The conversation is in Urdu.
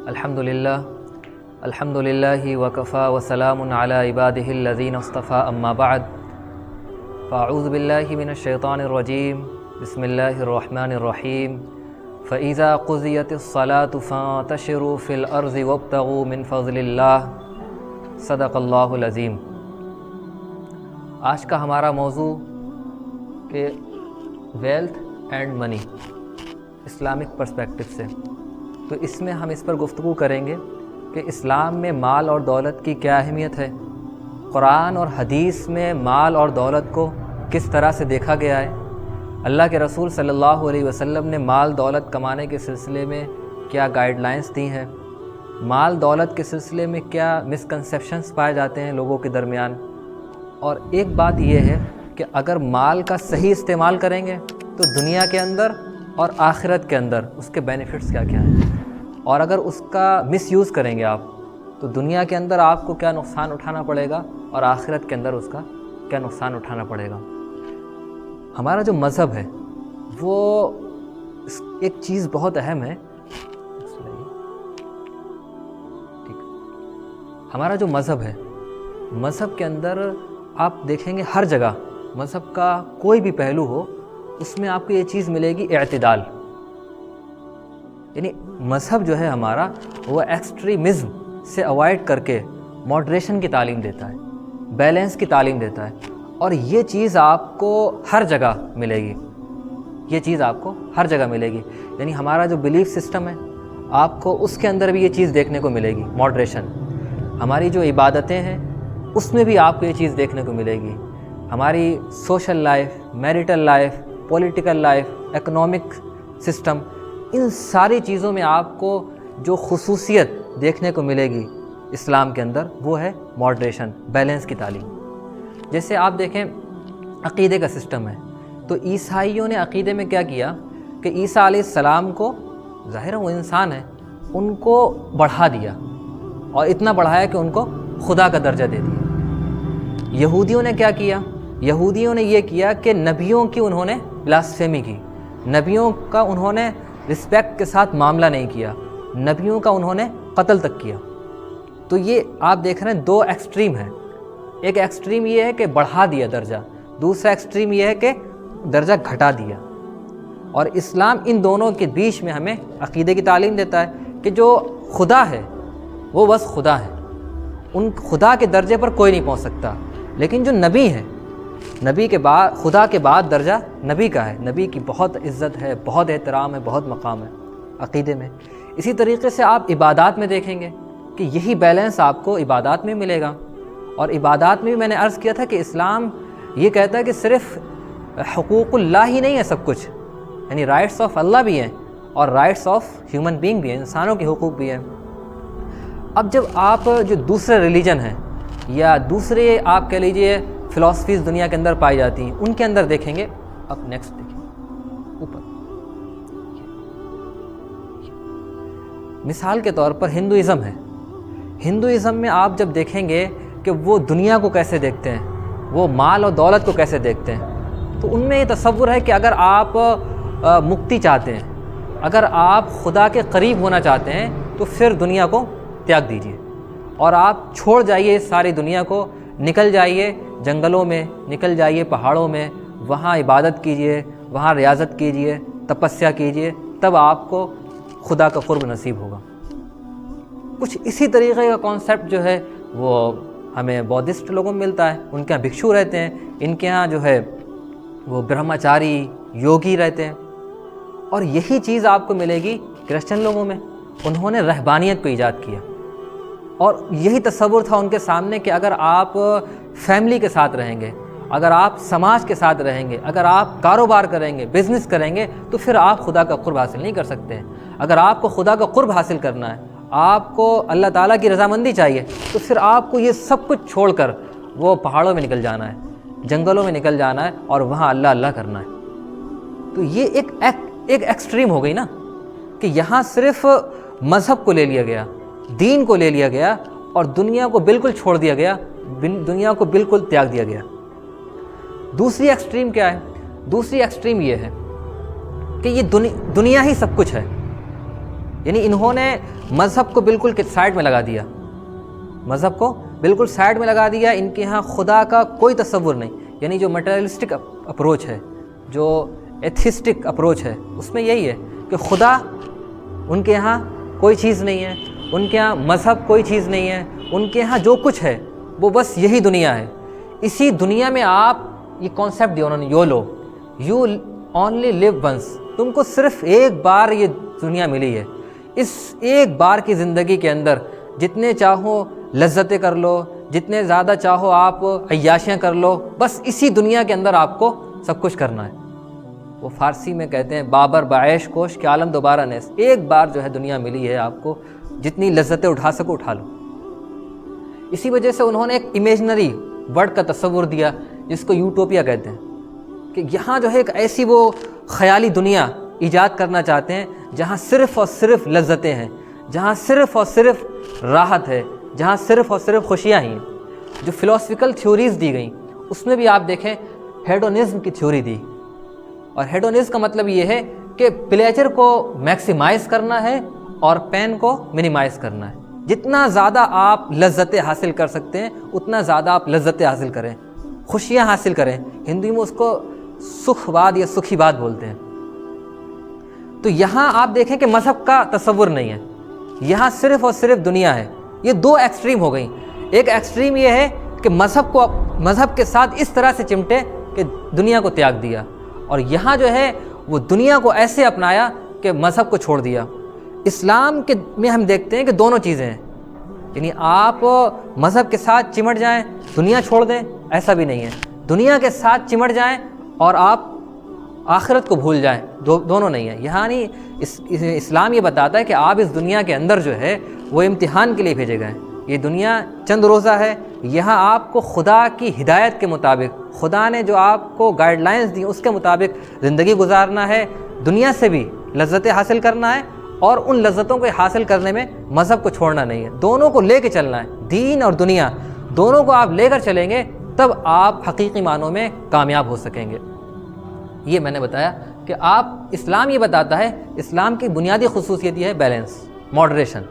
الحمدللہ وکفا وسلام علی عبادہ الذین اصطفیٰ اما بعد فاعوذ باللہ من الشیطان الرجیم بسم اللہ الرحمن الرحیم فَإِذَا قُضِيَتِ الصَّلَاةُ فَانتَشِرُوا فِي الْأَرْضِ وَابْتَغُوا مِن فَضْلِ اللَّهِ صدق اللہ العظیم۔ آج کا ہمارا موضوع کہ wealth and many Islamic perspective سے، تو اس میں ہم اس پر گفتگو کریں گے کہ اسلام میں مال اور دولت کی کیا اہمیت ہے، قرآن اور حدیث میں مال اور دولت کو کس طرح سے دیکھا گیا ہے، اللہ کے رسول صلی اللہ علیہ وسلم نے مال دولت کمانے کے سلسلے میں کیا گائیڈ لائنز دی ہیں، مال دولت کے سلسلے میں کیا مسکنسیپشنز پائے جاتے ہیں لوگوں کے درمیان، اور ایک بات یہ ہے کہ اگر مال کا صحیح استعمال کریں گے تو دنیا کے اندر اور آخرت کے اندر اس کے بینیفٹس کیا کیا ہیں، اور اگر اس کا مس یوز کریں گے آپ تو دنیا کے اندر آپ کو کیا نقصان اٹھانا پڑے گا اور آخرت کے اندر اس کا کیا نقصان اٹھانا پڑے گا۔ ہمارا جو مذہب ہے وہ ایک چیز بہت اہم ہے، ہمارا جو مذہب ہے، مذہب کے اندر آپ دیکھیں گے ہر جگہ مذہب کا کوئی بھی پہلو ہو اس میں آپ کو یہ چیز ملے گی، اعتدال۔ یعنی مذہب جو ہے ہمارا وہ ایکسٹریمزم سے اوائڈ کر کے ماڈریشن کی تعلیم دیتا ہے، بیلنس کی تعلیم دیتا ہے، اور یہ چیز آپ کو ہر جگہ ملے گی، یہ چیز آپ کو ہر جگہ ملے گی۔ یعنی ہمارا جو بلیف سسٹم ہے آپ کو اس کے اندر بھی یہ چیز دیکھنے کو ملے گی، ماڈریشن۔ ہماری جو عبادتیں ہیں اس میں بھی آپ کو یہ چیز دیکھنے کو ملے گی، ہماری social life, marital life, political life, economic system, ان ساری چیزوں میں آپ کو جو خصوصیت دیکھنے کو ملے گی اسلام کے اندر وہ ہے ماڈریشن، بیلنس کی تعلیم۔ جیسے آپ دیکھیں عقیدے کا سسٹم ہے، تو عیسائیوں نے عقیدے میں کیا کیا کہ عیسیٰ علیہ السلام کو، ظاہر ہے وہ انسان ہے، ان کو بڑھا دیا اور اتنا بڑھایا کہ ان کو خدا کا درجہ دے دیا۔ یہودیوں نے کیا کیا؟ یہودیوں نے یہ کیا کہ نبیوں کی انہوں نے بلاسفیمی کی، نبیوں کا انہوں نے رسپیکٹ کے ساتھ معاملہ نہیں کیا، نبیوں کا انہوں نے قتل تک کیا۔ تو یہ آپ دیکھ رہے ہیں دو ایکسٹریم ہیں، ایک ایکسٹریم یہ ہے کہ بڑھا دیا درجہ، دوسرا ایکسٹریم یہ ہے کہ درجہ گھٹا دیا۔ اور اسلام ان دونوں کے بیچ میں ہمیں عقیدے کی تعلیم دیتا ہے کہ جو خدا ہے وہ بس خدا ہے، ان خدا کے درجے پر کوئی نہیں پہنچ سکتا، لیکن جو نبی ہے، نبی کے بعد، خدا کے بعد درجہ نبی کا ہے، نبی کی بہت عزت ہے، بہت احترام ہے، بہت مقام ہے عقیدے میں۔ اسی طریقے سے آپ عبادات میں دیکھیں گے کہ یہی بیلنس آپ کو عبادات میں ملے گا، اور عبادات میں بھی میں نے عرض کیا تھا کہ اسلام یہ کہتا ہے کہ صرف حقوق اللہ ہی نہیں ہے سب کچھ، یعنی رائٹس آف اللہ بھی ہیں اور رائٹس آف ہیومن بینگ بھی ہیں، انسانوں کے حقوق بھی ہیں۔ اب جب آپ جو دوسرے ریلیجن ہیں یا دوسرے آپ کہہ لیجئے فلاسفیز دنیا کے اندر پائی جاتی ہیں، ان کے اندر دیکھیں گے، اب نیکسٹ دیکھیں اوپر، مثال کے طور پر ہندوازم ہے، ہندوازم میں آپ جب دیکھیں گے کہ وہ دنیا کو کیسے دیکھتے ہیں، وہ مال اور دولت کو کیسے دیکھتے ہیں، تو ان میں یہ تصور ہے کہ اگر آپ مکتی چاہتے ہیں، اگر آپ خدا کے قریب ہونا چاہتے ہیں تو پھر دنیا کو تیاگ دیجیے اور آپ چھوڑ جائیے ساری دنیا کو، نکل جائیے جنگلوں میں، نکل جائیے پہاڑوں میں، وہاں عبادت کیجیے، وہاں ریاضت کیجیے، تپسیا کیجیے، تب آپ کو خدا کا قرب نصیب ہوگا۔ کچھ اسی طریقے کا کانسیپٹ جو ہے وہ ہمیں بودھسٹ لوگوں میں ملتا ہے، ان کے یہاں بھکشو رہتے ہیں، ان کے یہاں جو ہے وہ برہمچاری یوگی رہتے ہیں، اور یہی چیز آپ کو ملے گی کرسچن لوگوں میں، انہوں نے رہبانیت کو ایجاد کیا، اور یہی تصور تھا ان کے سامنے کہ اگر آپ فیملی کے ساتھ رہیں گے، اگر آپ سماج کے ساتھ رہیں گے، اگر آپ کاروبار کریں گے، بزنس کریں گے، تو پھر آپ خدا کا قرب حاصل نہیں کر سکتے ہیں۔ اگر آپ کو خدا کا قرب حاصل کرنا ہے، آپ کو اللہ تعالیٰ کی رضامندی چاہیے، تو پھر آپ کو یہ سب کچھ چھوڑ کر وہ پہاڑوں میں نکل جانا ہے، جنگلوں میں نکل جانا ہے، اور وہاں اللہ اللہ کرنا ہے۔ تو یہ ایک ایکسٹریم ہو گئی نا، کہ یہاں صرف مذہب کو لے لیا گیا، دین کو لے لیا گیا، اور دنیا کو بالکل چھوڑ دیا گیا، دنیا کو بالکل تیاگ دیا گیا۔ دوسری ایکسٹریم کیا ہے؟ دوسری ایکسٹریم یہ ہے کہ یہ دنیا ہی سب کچھ ہے، یعنی انہوں نے مذہب کو بالکل سائڈ میں لگا دیا، مذہب کو بالکل سائڈ میں لگا دیا. ان کے ہاں خدا کا کوئی تصور نہیں. یعنی جو مٹیریلسٹک اپروچ ہے، جو ایتھسٹک اپروچ ہے، اس میں یہی ہے کہ خدا ان کے ہاں کوئی چیز نہیں ہے، ان کے ہاں مذہب کوئی چیز نہیں ہے، ان کے ہاں جو کچھ ہے وہ بس یہی دنیا ہے. اسی دنیا میں آپ یہ کانسیپٹ دیا انہوں نے، YOLO, you only live once. تم کو صرف ایک بار یہ دنیا ملی ہے. اس ایک بار کی زندگی کے اندر جتنے چاہو لذتیں کر لو، جتنے زیادہ چاہو آپ عیاشیاں کر لو، بس اسی دنیا کے اندر آپ کو سب کچھ کرنا ہے. وہ فارسی میں کہتے ہیں بابر بعیش کوش کہ عالم دوبارہ نیست. ایک بار جو ہے دنیا ملی ہے آپ کو، جتنی لذتیں اٹھا سکو اٹھا لو. اسی وجہ سے انہوں نے ایک امیجنری ورڈ کا تصور دیا جس کو یوٹوپیا کہتے ہیں، کہ یہاں جو ہے ایک ایسی وہ خیالی دنیا ایجاد کرنا چاہتے ہیں جہاں صرف اور صرف لذتیں ہیں، جہاں صرف اور صرف راحت ہے، جہاں صرف اور صرف خوشیاں ہی ہیں. جو فلاسفیکل تھیوریز دی گئیں اس میں بھی آپ دیکھیں ہیڈونزم کی تھیوری دی. اور ہیڈونزم کا مطلب یہ ہے کہ پلیجر کو میکسیمائز کرنا ہے اور پین کو منیمائز کرنا ہے. جتنا زیادہ آپ لذتیں حاصل کر سکتے ہیں اتنا زیادہ آپ لذتیں حاصل کریں، خوشیاں حاصل کریں. ہندی میں اس کو سکھ باد یا سکھی باد بولتے ہیں. تو یہاں آپ دیکھیں کہ مذہب کا تصور نہیں ہے، یہاں صرف اور صرف دنیا ہے. یہ دو ایکسٹریم ہو گئیں. ایک ایکسٹریم یہ ہے کہ مذہب کے ساتھ اس طرح سے چمٹے کہ دنیا کو تیاگ دیا، اور یہاں جو ہے وہ دنیا کو ایسے اپنایا کہ مذہب کو چھوڑ دیا. اسلام کے میں ہم دیکھتے ہیں کہ دونوں چیزیں ہیں. یعنی آپ مذہب کے ساتھ چمٹ جائیں دنیا چھوڑ دیں، ایسا بھی نہیں ہے. دنیا کے ساتھ چمٹ جائیں اور آپ آخرت کو بھول جائیں، دونوں نہیں ہیں. یعنی اسلام یہ بتاتا ہے کہ آپ اس دنیا کے اندر جو ہے وہ امتحان کے لیے بھیجے گئے ہیں. یہ دنیا چند روزہ ہے، یہاں آپ کو خدا کی ہدایت کے مطابق، خدا نے جو آپ کو گائیڈ لائنز دی اس کے مطابق زندگی گزارنا ہے. دنیا سے بھی لذتیں حاصل کرنا ہے اور ان لذتوں کو حاصل کرنے میں مذہب کو چھوڑنا نہیں ہے. دونوں کو لے کے چلنا ہے. دین اور دنیا دونوں کو آپ لے کر چلیں گے تب آپ حقیقی معنوں میں کامیاب ہو سکیں گے. یہ میں نے بتایا کہ آپ اسلام یہ بتاتا ہے، اسلام کی بنیادی خصوصیت یہ ہے بیلنس، ماڈریشن.